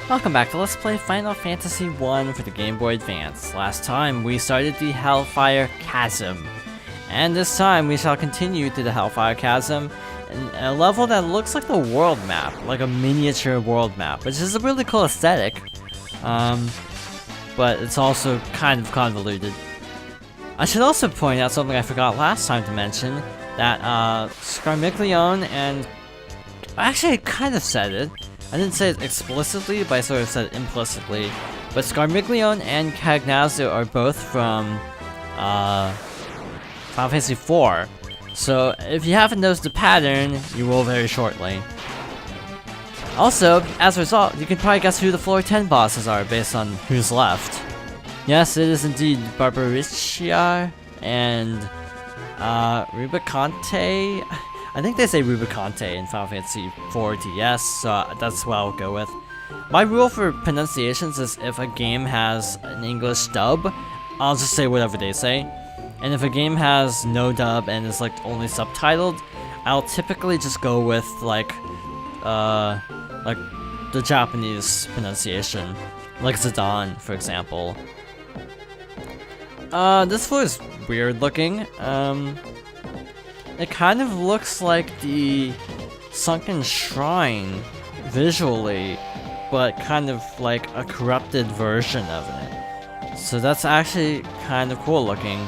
Welcome back to Let's Play Final Fantasy 1 for the Game Boy Advance. Last time we started the Hellfire Chasm, and this time we shall continue to the Hellfire Chasm in a level that looks like the world map, like a miniature world map, which is a really cool aesthetic, but it's also kind of convoluted. I should also point out something I forgot last time to mention, that Scarmiglione and... Actually, I kind of said it. I didn't say it explicitly, but I sort of said it implicitly. But Scarmiglione and Cagnazzo are both from Final Fantasy IV. So if you haven't noticed the pattern, you will very shortly. Also, as a result, you can probably guess who the floor 10 bosses are based on who's left. Yes, it is indeed Barbaricia and Rubicante. I think they say Rubicante in Final Fantasy IV DS, so that's what I'll go with. My rule for pronunciations is if a game has an English dub, I'll just say whatever they say. And if a game has no dub and is like only subtitled, I'll typically just go with like the Japanese pronunciation, like Zidane, for example. This floor is weird looking. It kind of looks like the Sunken Shrine visually, but kind of like a corrupted version of it. So that's actually kind of cool looking.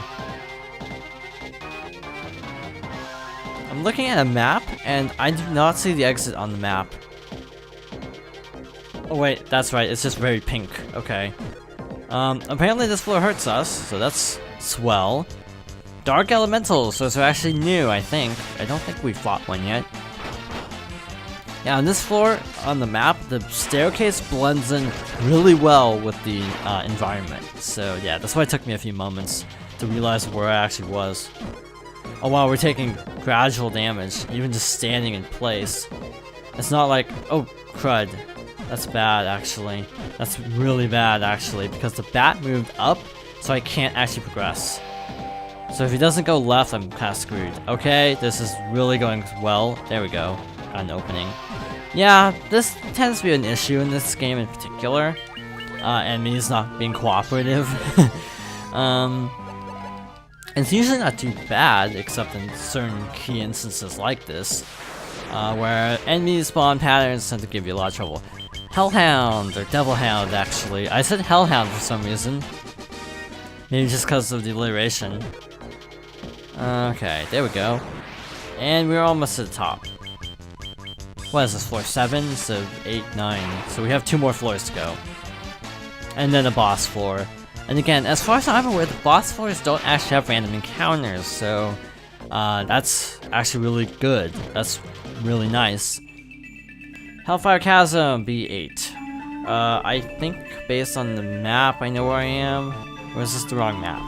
I'm looking at a map, and I do not see the exit on the map. Oh wait, that's right, it's just very pink. Okay. Apparently this floor hurts us, so that's swell. Dark Elementals, those are actually new, I think. I don't think we fought one yet. Yeah, on this floor, on the map, the staircase blends in really well with the environment. So yeah, that's why it took me a few moments to realize where I actually was. Oh wow, we're taking gradual damage, even just standing in place. It's not like, oh crud, that's bad actually. That's really bad actually, because the bat moved up, so I can't actually progress. So if he doesn't go left, I'm kind of screwed. Okay, this is really going well. There we go. Got an opening. Yeah, this tends to be an issue in this game in particular. Enemies not being cooperative. It's usually not too bad, except in certain key instances like this, where enemy spawn patterns tend to give you a lot of trouble. Hellhound, or Devilhound actually. I said Hellhound for some reason. Maybe just because of the alliteration. Okay, there we go. And we're almost at the top. What is this, floor 7? So 8, 9. So we have 2 more floors to go. And then a boss floor. And again, as far as I'm aware, the boss floors don't actually have random encounters, so that's actually really good. That's really nice. Hellfire Chasm, B8. I think based on the map, I know where I am. Or is this the wrong map?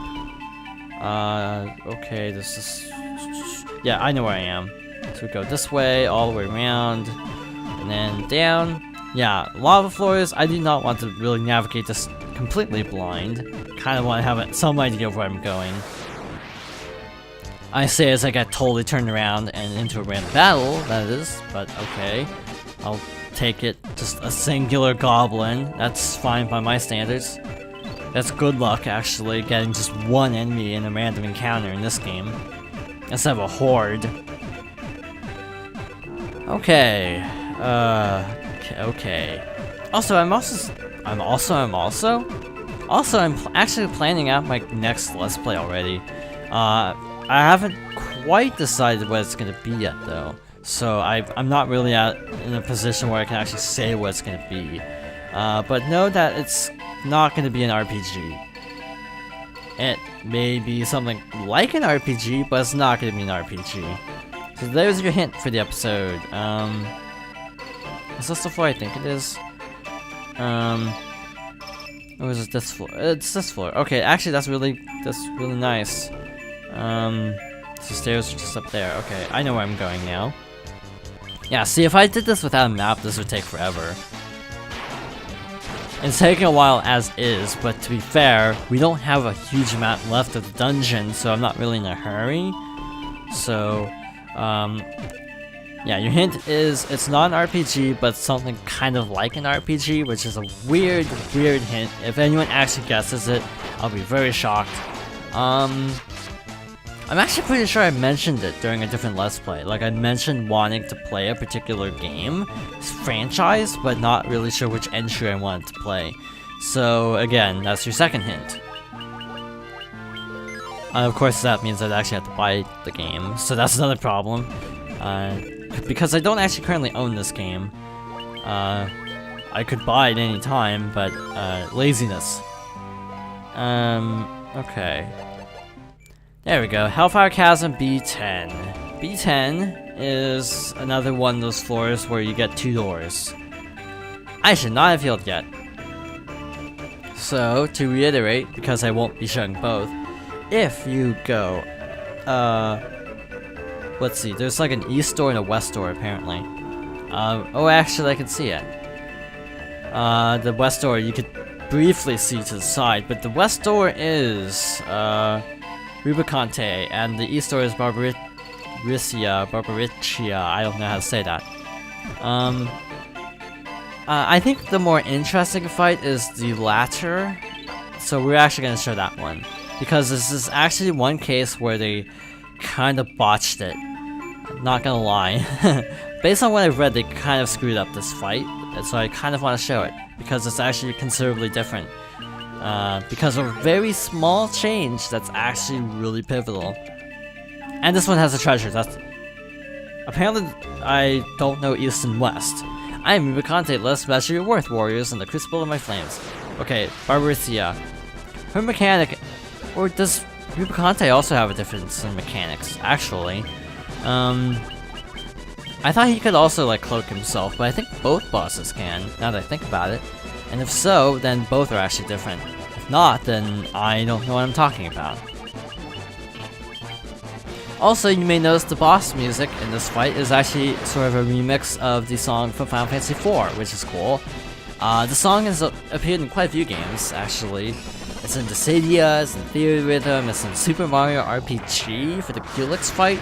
Okay, this is... Yeah, I know where I am. So we go this way, all the way around, and then down. Yeah, lava floors, I do not want to really navigate this completely blind. Kind of want to have some idea of where I'm going. I say as I get totally turned around and into a random battle, that is, but okay. I'll take it. Just a singular goblin, that's fine by my standards. That's good luck, actually, getting just one enemy in a random encounter in this game, instead of a horde. Okay. Okay. Also, I'm actually planning out my next Let's Play already. I haven't quite decided what it's gonna be yet, though. So I'm not really in a position where I can actually say what it's gonna be. But know that it's not going to be an RPG. It may be something like an RPG, but it's not going to be an RPG. So there's your hint for the episode. Is this the floor I think it is? Or is it this floor? It's this floor. Okay, actually that's really nice. The stairs are just up there. Okay, I know where I'm going now. Yeah, see, if I did this without a map, this would take forever. It's taking a while as is, but to be fair, we don't have a huge amount left of the dungeon, so I'm not really in a hurry. So, Yeah, your hint is it's not an RPG, but something kind of like an RPG, which is a weird hint. If anyone actually guesses it, I'll be very shocked. I'm actually pretty sure I mentioned it during a different Let's Play. Like, I mentioned wanting to play a particular game, franchise, but not really sure which entry I wanted to play. So, again, that's your second hint. Of course, that means I'd actually have to buy the game, so that's another problem. Because I don't actually currently own this game. I could buy it any time, but laziness. Okay. There we go. Hellfire Cavern B10. B10 is another one of those floors where you get 2 doors. I should not have healed yet. So, to reiterate, because I won't be showing both, if you go, let's see, there's like an east door and a west door apparently. Oh, actually I can see it. The west door you could briefly see to the side, but the west door is, Rubicante, and the east door is Barbaricia, I don't know how to say that. I think the more interesting fight is the latter, so we're actually gonna show that one. Because this is actually one case where they kind of botched it. Not gonna lie. Based on what I've read, they kind of screwed up this fight, and so I kind of want to show it, because it's actually considerably different. Because of a very small change that's actually really pivotal. And this one has a treasure, that's... Apparently, I don't know east and west. I am Rubicante, let's measure your worth, warriors, in the crucible of my flames. Okay, Barbaricia. Her mechanic... Or does Rubicante also have a difference in mechanics, actually? I thought he could also, like, cloak himself, but I think both bosses can, now that I think about it. And if so, then both are actually different. If not, then I don't know what I'm talking about. Also, you may notice the boss music in this fight is actually sort of a remix of the song from Final Fantasy IV, which is cool. The song has appeared in quite a few games, actually. It's in Dissidia, it's in Theory Rhythm, it's in Super Mario RPG for the Helix fight.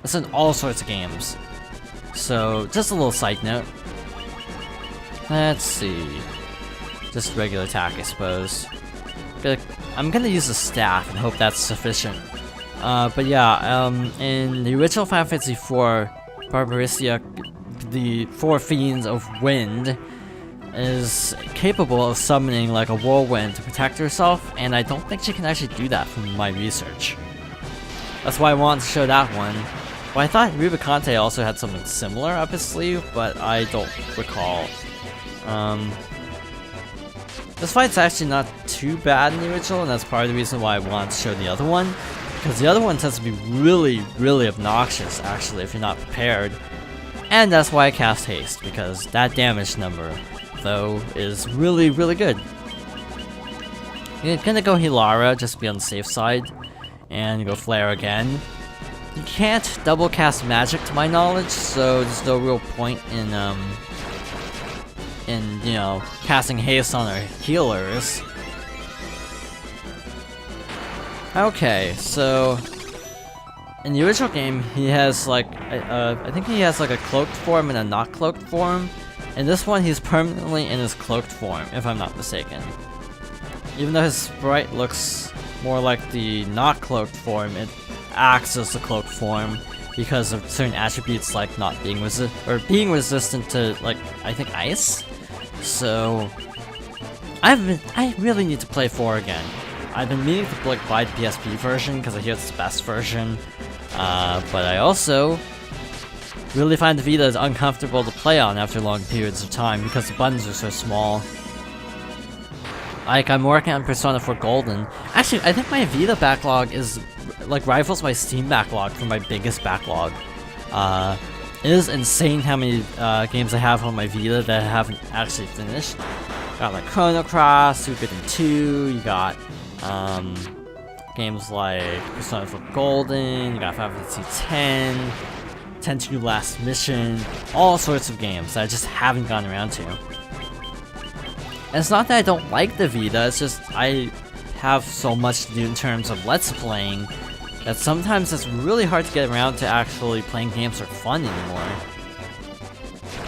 It's in all sorts of games. So, just a little side note. Let's see. Just regular attack, I suppose. I'm gonna use the staff and hope that's sufficient. But yeah, in the original Final Fantasy IV, Barbaricia, the 4 Fiends of Wind, is capable of summoning like a whirlwind to protect herself, and I don't think she can actually do that from my research. That's why I wanted to show that one. Well, I thought Rubicante also had something similar up his sleeve, but I don't recall. This fight's actually not too bad in the original, and that's part of the reason why I wanted to show the other one. Because the other one tends to be really obnoxious, actually, if you're not prepared. And that's why I cast Haste, because that damage number, though, is really good. You're gonna go Hilara, just to be on the safe side, and go Flare again. You can't double cast magic to my knowledge, so there's no real point in you know, casting haste on our healers. Okay, so in the original game, he has like I think he has like a cloaked form and a not cloaked form. In this one, he's permanently in his cloaked form, if I'm not mistaken. Even though his sprite looks more like the not cloaked form, it acts as the cloaked form because of certain attributes like not being being resistant to, like, I think ice. So I really need to play 4 again. I've been meaning to like buy the PSP version because I hear it's the best version, but I also really find the Vita is uncomfortable to play on after long periods of time because the buttons are so small. Like, I'm working on Persona 4 Golden. Actually, I think my Vita backlog is, like, rivals my Steam backlog for my biggest backlog. It is insane how many games I have on my Vita that I haven't actually finished. Got, like, Chrono Cross, Suikoden 2, you got, games like Persona 4 Golden, you got Final Fantasy X, 10-2 Last Mission, all sorts of games that I just haven't gotten around to. And it's not that I don't like the Vita, it's just I have so much to do in terms of Let's Playing that sometimes it's really hard to get around to actually playing games for fun anymore.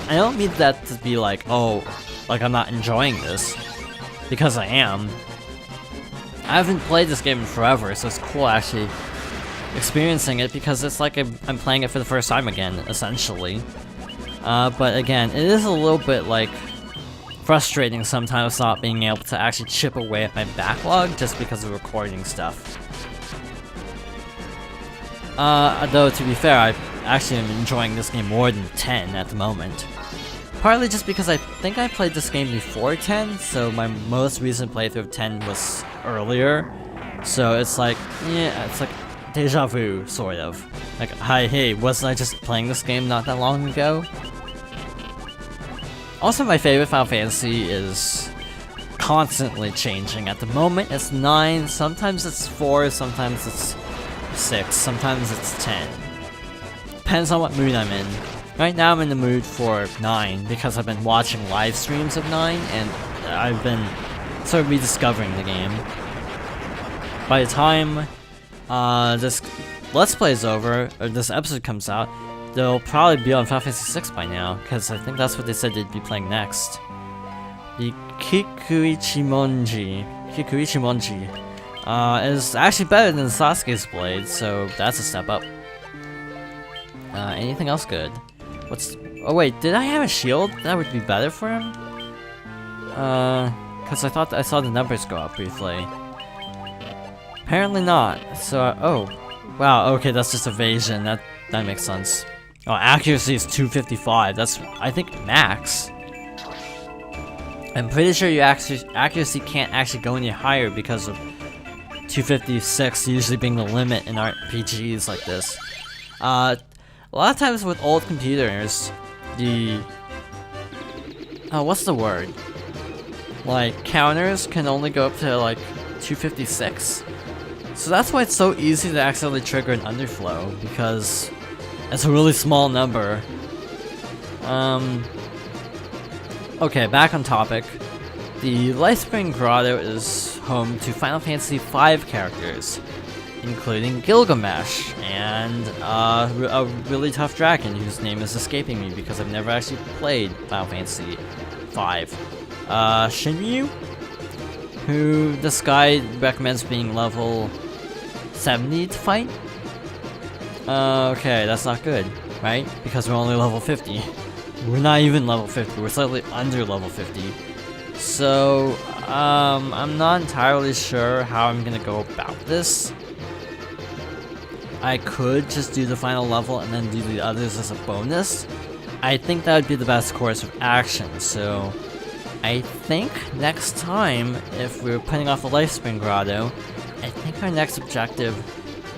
I don't mean that to be like, oh, like I'm not enjoying this, because I am. I haven't played this game in forever, so it's cool actually experiencing it because it's like I'm playing it for the first time again, essentially. But again, it is a little bit like frustrating sometimes not being able to actually chip away at my backlog just because of recording stuff. Though to be fair, I actually am enjoying this game more than 10 at the moment. Partly just because I think I played this game before 10, so my most recent playthrough of 10 was earlier. So it's like, yeah, it's like deja vu, sort of. Like, hi, hey, wasn't I just playing this game not that long ago? Also, my favorite Final Fantasy is constantly changing. At the moment, it's 9, sometimes it's 4, sometimes it's 6, sometimes it's 10. Depends on what mood I'm in. Right now I'm in the mood for 9 because I've been watching live streams of 9 and I've been sort of rediscovering the game. By the time this Let's Play is over, or this episode comes out, they'll probably be on Final Fantasy 6 by now, because I think that's what they said they'd be playing next. The Kikuichimonji is actually better than Sasuke's blade, so that's a step up. Anything else good? Oh wait, did I have a shield? That would be better for him? Cause I thought I saw the numbers go up briefly. Apparently not, so, oh. Wow, okay, that's just evasion, that makes sense. Oh, accuracy is 255, that's, I think, max. I'm pretty sure your accuracy can't actually go any higher because of 256 usually being the limit in RPGs like this. A lot of times with old computers, what's the word? Like, counters can only go up to, like, 256. So that's why it's so easy to accidentally trigger an underflow, because it's a really small number. Okay, back on topic. The Lifespring Grotto is home to Final Fantasy V characters, including Gilgamesh, and a really tough dragon whose name is escaping me because I've never actually played Final Fantasy V. Shinryu, who this guy recommends being level 70 to fight? Okay, that's not good, right? Because we're only level 50. We're not even level 50, we're slightly under level 50. So, I'm not entirely sure how I'm gonna go about this. I could just do the final level and then do the others as a bonus. I think that would be the best course of action, so I think next time, if we're putting off the Lifespring Grotto, I think our next objective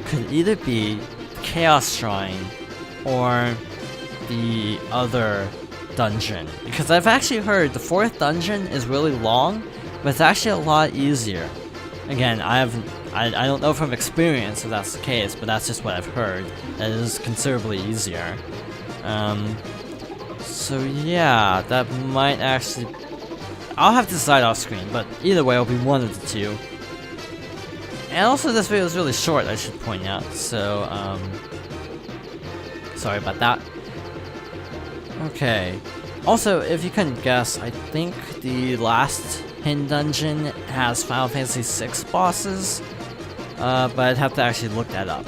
could either be the Chaos Shrine or the other dungeon. Because I've actually heard the 4th dungeon is really long, but it's actually a lot easier. Again, I don't know from experience if that's the case, but that's just what I've heard. That it is considerably easier. So yeah, that might actually... I'll have to decide off screen, but either way, it'll be one of the two. And also, this video is really short, I should point out, so, sorry about that. Okay. Also, if you couldn't guess, I think the last hidden dungeon has Final Fantasy VI bosses, but I'd have to actually look that up.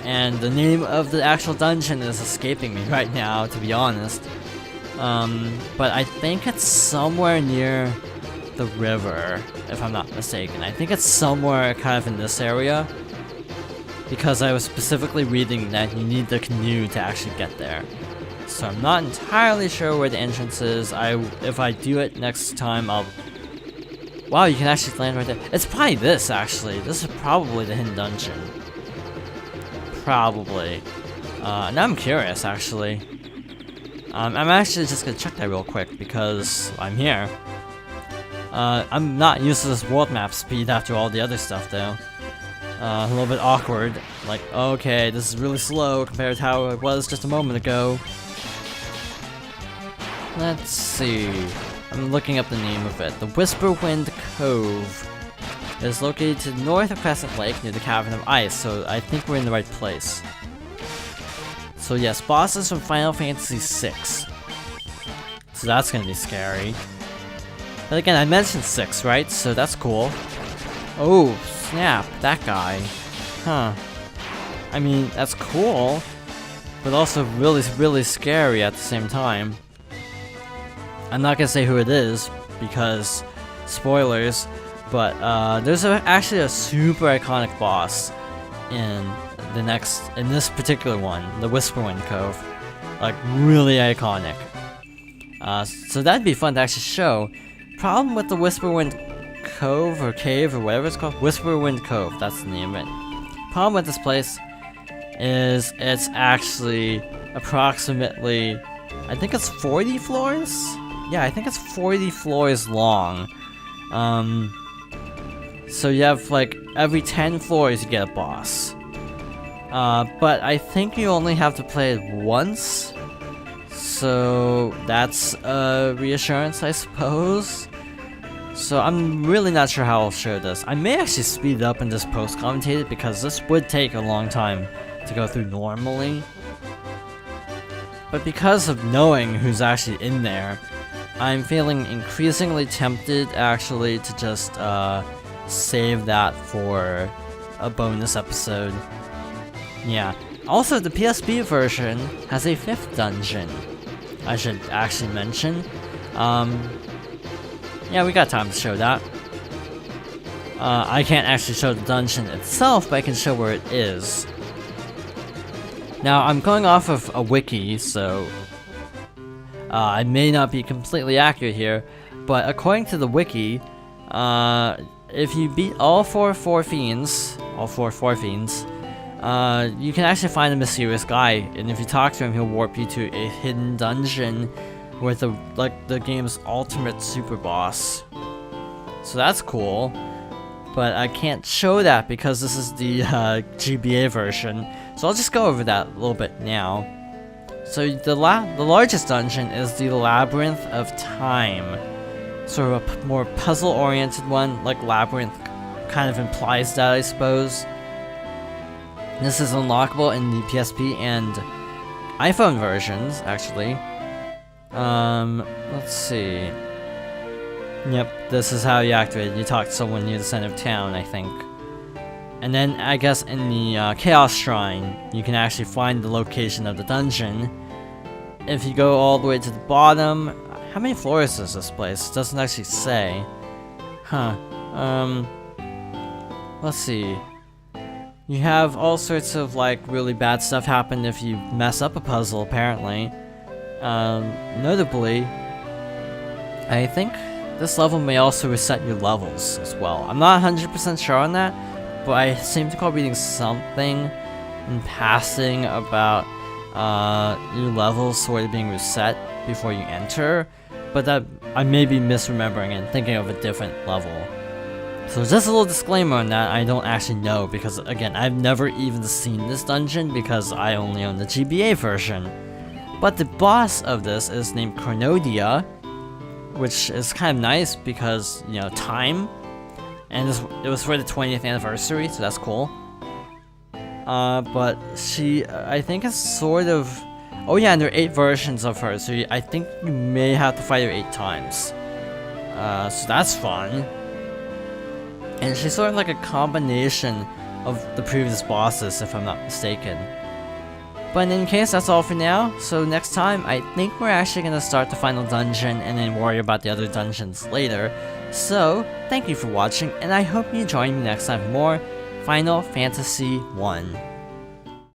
And the name of the actual dungeon is escaping me right now, to be honest. But I think it's somewhere near the river, if I'm not mistaken. I think it's somewhere kind of in this area, because I was specifically reading that you need the canoe to actually get there. So I'm not entirely sure where the entrance is. If I do it next time, I'll... Wow, you can actually land right there. It's probably this, actually. This is probably the hidden dungeon. Probably. Now I'm curious, actually. I'm actually just gonna check that real quick, because I'm here. I'm not used to this world map speed after all the other stuff, though. A little bit awkward. Like, okay, this is really slow compared to how it was just a moment ago. Let's see. I'm looking up the name of it. The Whisperwind Cove. It is located to the north of Crescent Lake near the Cavern of Ice, so I think we're in the right place. So yes, bosses from Final Fantasy VI. So that's gonna be scary. But again, I mentioned 6, right? So that's cool. Oh, snap, that guy. Huh. I mean, that's cool, but also really, really scary at the same time. I'm not gonna say who it is, because spoilers, but there's actually a super iconic boss in this particular one, the Whisperwind Cove. Like, really iconic. So that'd be fun to actually show. Problem with the Whisperwind Cove, or Cave, or whatever it's called, Whisperwind Cove, that's the name of it. Problem with this place is it's actually approximately, I think it's 40 floors? Yeah, I think it's 40 floors long. So you have like every 10 floors you get a boss. But I think you only have to play it once. So that's a reassurance, I suppose. So I'm really not sure how I'll show this. I may actually speed it up and just post-commentate it, because this would take a long time to go through normally. But because of knowing who's actually in there, I'm feeling increasingly tempted actually to just save that for a bonus episode. Yeah. Also, the PSP version has a 5th dungeon, I should actually mention. Yeah, we got time to show that. I can't actually show the dungeon itself, but I can show where it is. Now, I'm going off of a wiki, so I may not be completely accurate here, but according to the wiki, if you beat all four fiends, you can actually find a mysterious guy, and if you talk to him, he'll warp you to a hidden dungeon with the game's ultimate super boss. So that's cool, but I can't show that because this is the GBA version. So I'll just go over that a little bit now. So the largest dungeon is the Labyrinth of Time, sort of a more puzzle-oriented one, like Labyrinth kind of implies that, I suppose. This is unlockable in the PSP and iPhone versions, actually. Let's see. Yep, this is how you activate it. You talk to someone near the center of town, I think. And then, I guess, in the Chaos Shrine, you can actually find the location of the dungeon. If you go all the way to the bottom... How many floors is this place? It doesn't actually say. Huh. Let's see. You have all sorts of, like, really bad stuff happen if you mess up a puzzle, apparently. Notably, I think this level may also reset your levels as well. I'm not 100% sure on that, but I seem to recall reading something in passing about your levels sort of being reset before you enter, but that I may be misremembering and thinking of a different level. So just a little disclaimer on that, I don't actually know, because again, I've never even seen this dungeon because I only own the GBA version. But the boss of this is named Chronodia, which is kind of nice because, you know, time. And it was for the 20th anniversary, so that's cool. But she, I think, is sort of... Oh yeah, and there are 8 versions of her, so I think you may have to fight her 8 times. So that's fun. And she's sort of like a combination of the previous bosses, if I'm not mistaken. But in any case, that's all for now. So next time, I think we're actually going to start the final dungeon and then worry about the other dungeons later. So, thank you for watching, and I hope you join me next time for more Final Fantasy 1.